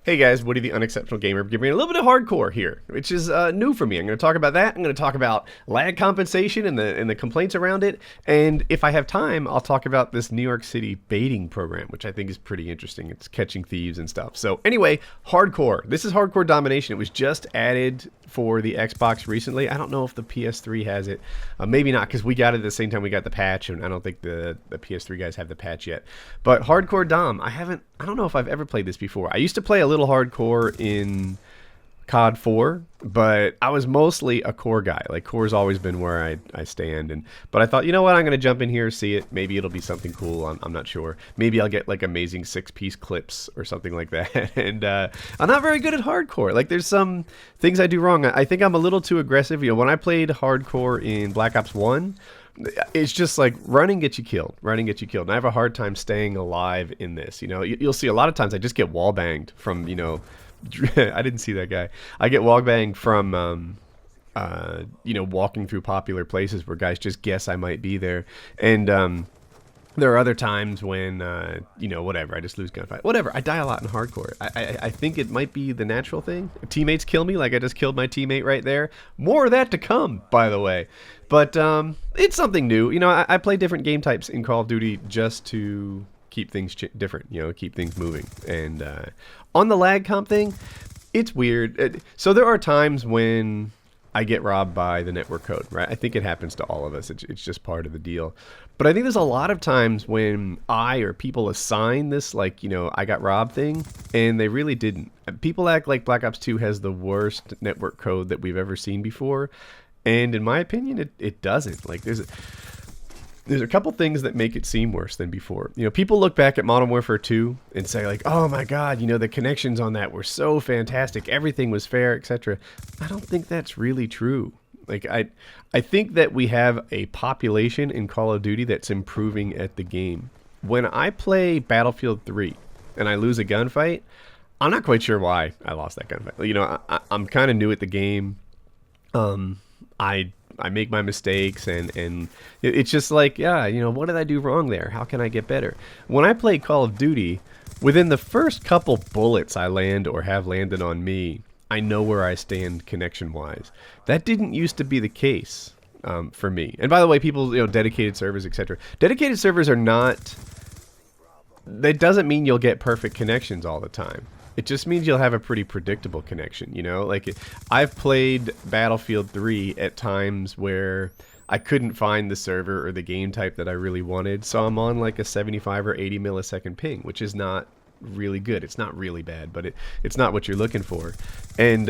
Hey guys, Woody the Unexceptional Gamer, giving a little bit of hardcore here, which is new for me. I'm going to talk about that. I'm going to talk about lag compensation and the complaints around it, and if I have time, I'll talk about this New York City baiting program, which I think is pretty interesting. It's catching thieves and stuff. So anyway, hardcore. This is hardcore domination. It was just added for the Xbox recently. I don't know if the PS3 has it. Maybe not, because we got it at the same time we got the patch, and I don't think the PS3 guys have the patch yet. But hardcore dom, I don't know if I've ever played this before. I used to play a little hardcore in COD 4, but I was mostly a core guy. Like, core's always been where I stand. But I thought, you know what, I'm going to jump in here, see it. Maybe it'll be something cool. I'm not sure. Maybe I'll get, like, amazing 6-piece clips or something like that. And I'm not very good at hardcore. Like, there's some things I do wrong. I think I'm a little too aggressive. You know, when I played hardcore in Black Ops 1, it's just like running gets you killed. Running gets you killed. And I have a hard time staying alive in this. You know, you'll see a lot of times I just get wall banged from, you know, I didn't see that guy. I get wall banged from, you know, walking through popular places where guys just guess I might be there. And there are other times when, you know, whatever, I just lose gunfight. Whatever, I die a lot in hardcore. I think it might be the natural thing. Teammates kill me, like I just killed my teammate right there. More of that to come, by the way. But it's something new. You know, I play different game types in Call of Duty just to keep things different, you know, keep things moving. And on the lag comp thing, it's weird. So there are times when I get robbed by the network code, right? I think it happens to all of us. It's just part of the deal. But I think there's a lot of times when I or people assign this, like, you know, I got robbed thing, and they really didn't. People act like Black Ops 2 has the worst network code that we've ever seen before. And in my opinion, it doesn't. Like, there's a couple things that make it seem worse than before. You know, people look back at Modern Warfare 2 and say, like, oh my god, you know, the connections on that were so fantastic, everything was fair, etc. I don't think that's really true. Like, I think that we have a population in Call of Duty that's improving at the game. When I play Battlefield 3 and I lose a gunfight, I'm not quite sure why I lost that gunfight. You know, I'm kind of new at the game. I make my mistakes, and it's just like, yeah, you know, what did I do wrong there? How can I get better? When I play Call of Duty, within the first couple bullets I land or have landed on me, I know where I stand connection-wise. That didn't used to be the case for me. And by the way, people, you know, dedicated servers, etc. Dedicated servers are not... That doesn't mean you'll get perfect connections all the time. It just means you'll have a pretty predictable connection, you know? Like, I've played Battlefield 3 at times where I couldn't find the server or the game type that I really wanted, so I'm on like a 75 or 80 millisecond ping, which is not really good. It's not really bad, but it's not what you're looking for. And,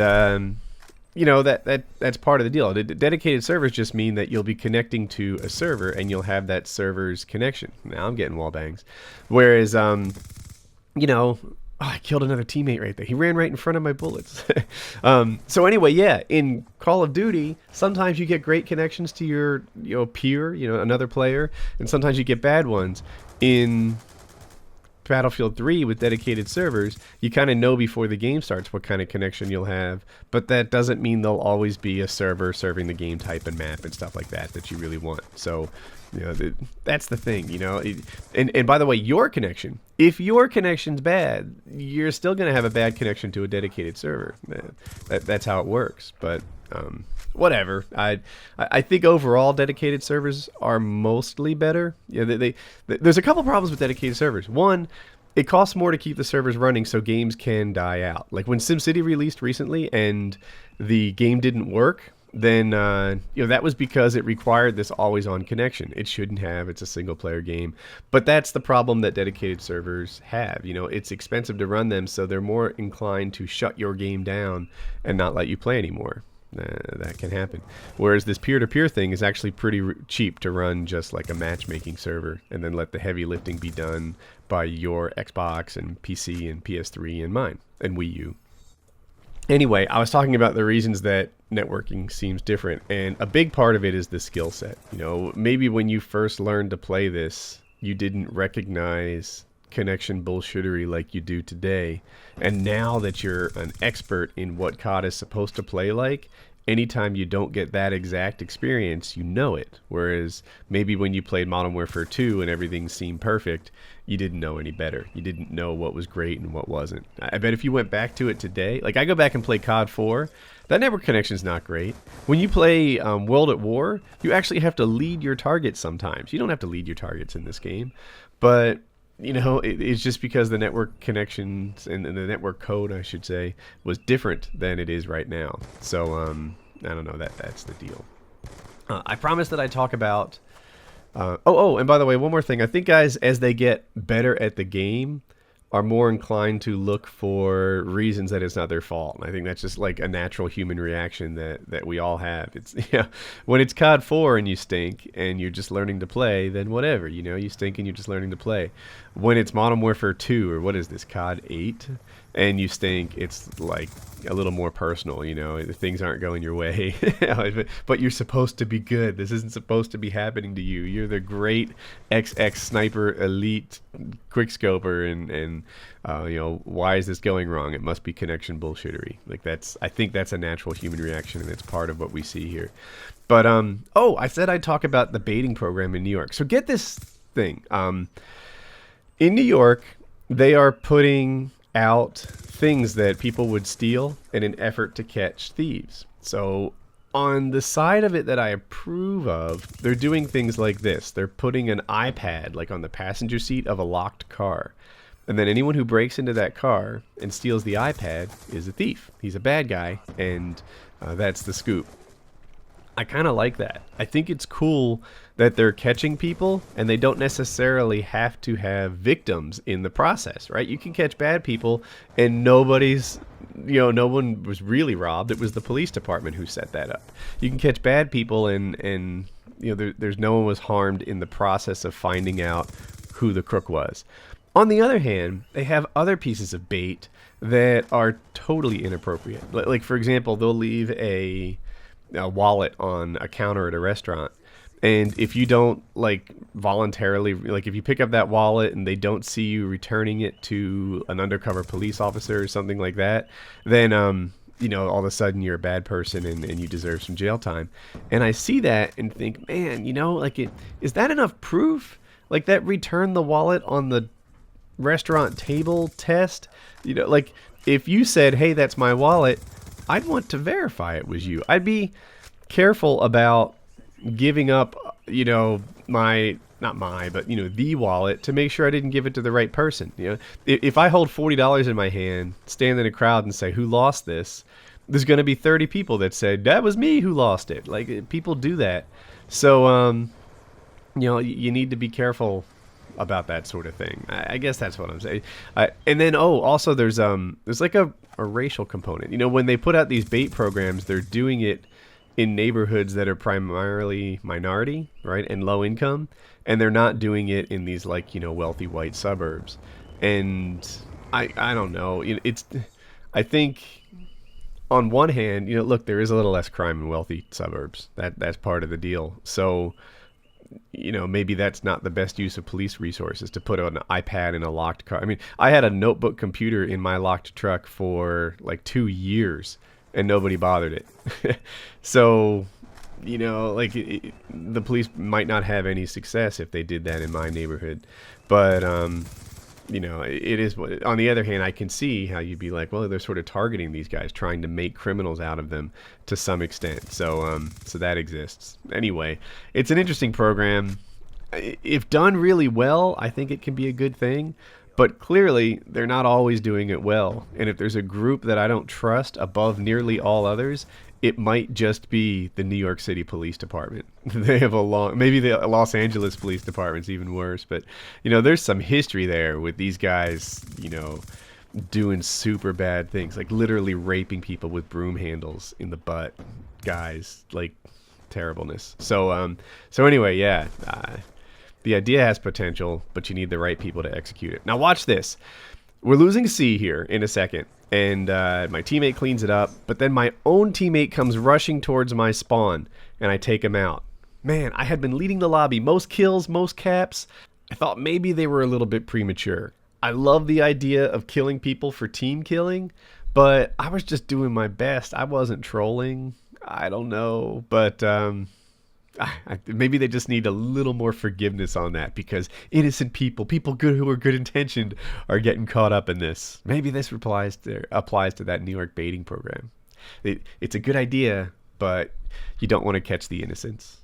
you know, that's part of the deal. Dedicated servers just mean that you'll be connecting to a server and you'll have that server's connection. Now I'm getting wall bangs. Whereas, you know... Oh, I killed another teammate right there. He ran right in front of my bullets. So anyway, yeah, in Call of Duty, sometimes you get great connections to your, you know, peer, you know, another player, and sometimes you get bad ones. In Battlefield 3 with dedicated servers, you kind of know before the game starts what kind of connection you'll have, but that doesn't mean there'll always be a server serving the game type and map and stuff like that you really want. So, you know, that's the thing, you know. And by the way, your connection, if your connection's bad, you're still going to have a bad connection to a dedicated server. That's how it works. But whatever. I think overall dedicated servers are mostly better. Yeah, there's a couple problems with dedicated servers. One, it costs more to keep the servers running so games can die out. Like when SimCity released recently and the game didn't work, then you know, that was because it required this always-on connection. It shouldn't have. It's a single-player game. But that's the problem that dedicated servers have. You know, it's expensive to run them, so they're more inclined to shut your game down and not let you play anymore. That can happen. Whereas this peer-to-peer thing is actually pretty cheap to run, just like a matchmaking server, and then let the heavy lifting be done by your Xbox and PC and PS3 and mine and Wii U. Anyway, I was talking about the reasons that networking seems different, and a big part of it is the skill set. You know, maybe when you first learned to play this, you didn't recognize connection bullshittery like you do today, and now that you're an expert in what COD is supposed to play like, anytime you don't get that exact experience, you know it. Whereas maybe when you played Modern Warfare 2 and everything seemed perfect, you didn't know any better. You didn't know what was great and what wasn't. I bet if you went back to it today, like I go back and play COD 4, that network connection's not great. When you play World at War, you actually have to lead your targets sometimes. You don't have to lead your targets in this game, but you know, it's just because the network connections and the network code, I should say, was different than it is right now. So, I don't know, that's the deal. I promised that I'd talk about... and by the way, one more thing. I think guys, as they get better at the game, are more inclined to look for reasons that it's not their fault. And I think that's just like a natural human reaction that we all have. It's when it's COD 4 and you stink and you're just learning to play, then whatever, you stink and you're just learning to play. When it's Modern Warfare 2 or what is this, COD 8, and you stink, it's like a little more personal, things aren't going your way. But you're supposed to be good. This isn't supposed to be happening to you. You're the great XX sniper elite quickscoper, and why is this going wrong? It must be connection bullshittery. I think that's a natural human reaction, and it's part of what we see here. But I said I'd talk about the baiting program in New York. So get this thing. In New York, they are putting out things that people would steal in an effort to catch thieves. So on the side of it that I approve of, they're doing things like this. They're putting an iPad like on the passenger seat of a locked car. And then anyone who breaks into that car and steals the iPad is a thief. He's a bad guy, and that's the scoop. I kind of like that. I think it's cool that they're catching people and they don't necessarily have to have victims in the process, right? You can catch bad people and no one was really robbed. It was the police department who set that up. You can catch bad people and there's no one was harmed in the process of finding out who the crook was. On the other hand, they have other pieces of bait that are totally inappropriate. Like for example, they'll leave a wallet on a counter at a restaurant, and if you don't voluntarily, if you pick up that wallet and they don't see you returning it to an undercover police officer or something like that, then all of a sudden you're a bad person and you deserve some jail time. And I see that and think, man, is that enough proof? Like that return the wallet on the restaurant table test? If you said, hey, that's my wallet, I'd want to verify it was you. I'd be careful about giving up, the wallet to make sure I didn't give it to the right person. If I hold $40 in my hand, stand in a crowd and say, who lost this? There's going to be 30 people that said, that was me who lost it. People do that. So, you need to be careful about that sort of thing. I guess that's what I'm saying. And then, also there's like a racial component. When they put out these bait programs, they're doing it in neighborhoods that are primarily minority, right, and low income, and they're not doing it in these wealthy white suburbs. And I don't know. I think on one hand, look, there is a little less crime in wealthy suburbs. That's part of the deal. So maybe that's not the best use of police resources to put an iPad in a locked car. I mean, I had a notebook computer in my locked truck for 2 years and nobody bothered it. So, the police might not have any success if they did that in my neighborhood. But, it is. On the other hand, I can see how you'd be like, well, they're sort of targeting these guys, trying to make criminals out of them to some extent. So that exists. Anyway, it's an interesting program. If done really well, I think it can be a good thing. But clearly, they're not always doing it well. And if there's a group that I don't trust above nearly all others, it might just be the New York City Police Department. They have maybe the Los Angeles Police Department's even worse. But, there's some history there with these guys, doing super bad things, like literally raping people with broom handles in the butt. Guys, terribleness. So anyway, yeah. The idea has potential, but you need the right people to execute it. Now watch this. We're losing C here in a second, and my teammate cleans it up, but then my own teammate comes rushing towards my spawn, and I take him out. Man, I had been leading the lobby. Most kills, most caps. I thought maybe they were a little bit premature. I love the idea of killing people for team killing, but I was just doing my best. I wasn't trolling. I don't know, but maybe they just need a little more forgiveness on that because innocent people, people good who are good intentioned, are getting caught up in this. Maybe this applies to that New York baiting program. It's a good idea, but you don't want to catch the innocents.